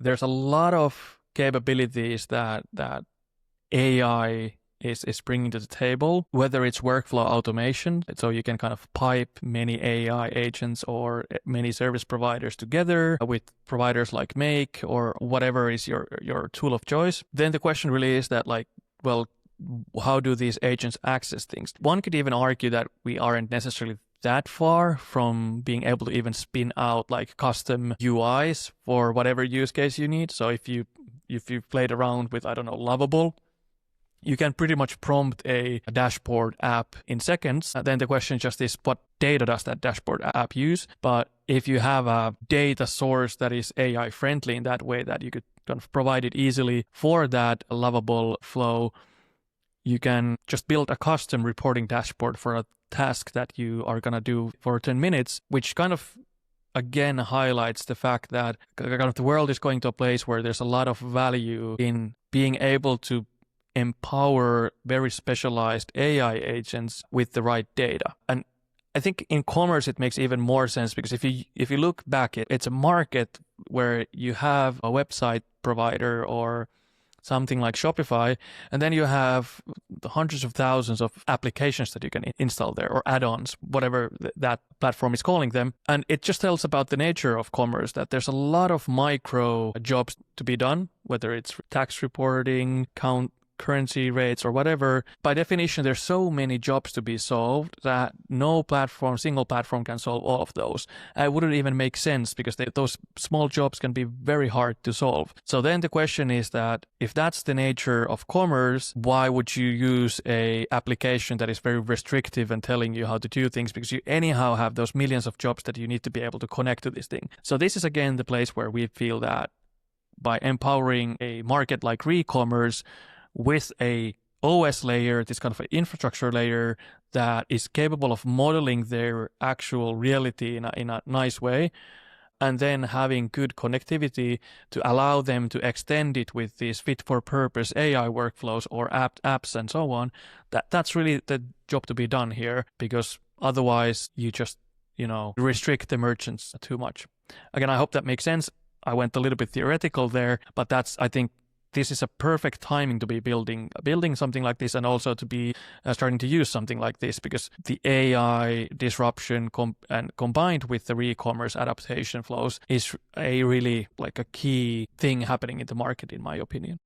there's a lot of capabilities that AI is bringing to the table, whether it's workflow automation, so you can kind of pipe many AI agents or many service providers together with providers like Make or whatever is your tool of choice. Then the question really is that, like, well, how do these agents access things? One could even argue that we aren't necessarily that far from being able to even spin out like custom UIs for whatever use case you need. So if you played around with, I don't know, Lovable, you can pretty much prompt a dashboard app in seconds. Then the question just is, what data does that dashboard app use? But if you have a data source that is AI friendly in that way that you could kind of provide it easily for that Lovable flow, you can just build a custom reporting dashboard for a task that you are going to do for 10 minutes, which kind of again highlights the fact that kind of the world is going to a place where there's a lot of value in being able to empower very specialized AI agents with the right data. And I think in commerce it makes even more sense, because if you look back, it's a market where you have a website provider or something like Shopify, and then you have hundreds of thousands of applications that you can install there, or add-ons, whatever that platform is calling them. And it just tells about the nature of commerce, that there's a lot of micro jobs to be done, whether it's tax reporting, currency rates, or whatever. By definition, there's so many jobs to be solved that no single platform can solve all of those. It wouldn't even make sense, because those small jobs can be very hard to solve. So then the question is that if that's the nature of commerce, why would you use a application that is very restrictive and telling you how to do things? Because you anyhow have those millions of jobs that you need to be able to connect to this thing. So this is again the place where we feel that by empowering a market like Recommerce with a OS layer, this kind of an infrastructure layer that is capable of modeling their actual reality in a nice way, and then having good connectivity to allow them to extend it with these fit-for-purpose AI workflows or apps and so on, that's really the job to be done here, because otherwise you just, restrict the merchants too much. Again, I hope that makes sense. I went a little bit theoretical there, but I think this is a perfect timing to be building something like this, and also to be starting to use something like this, because the AI disruption and combined with the Recommerce adaptation flows is a really like a key thing happening in the market, in my opinion.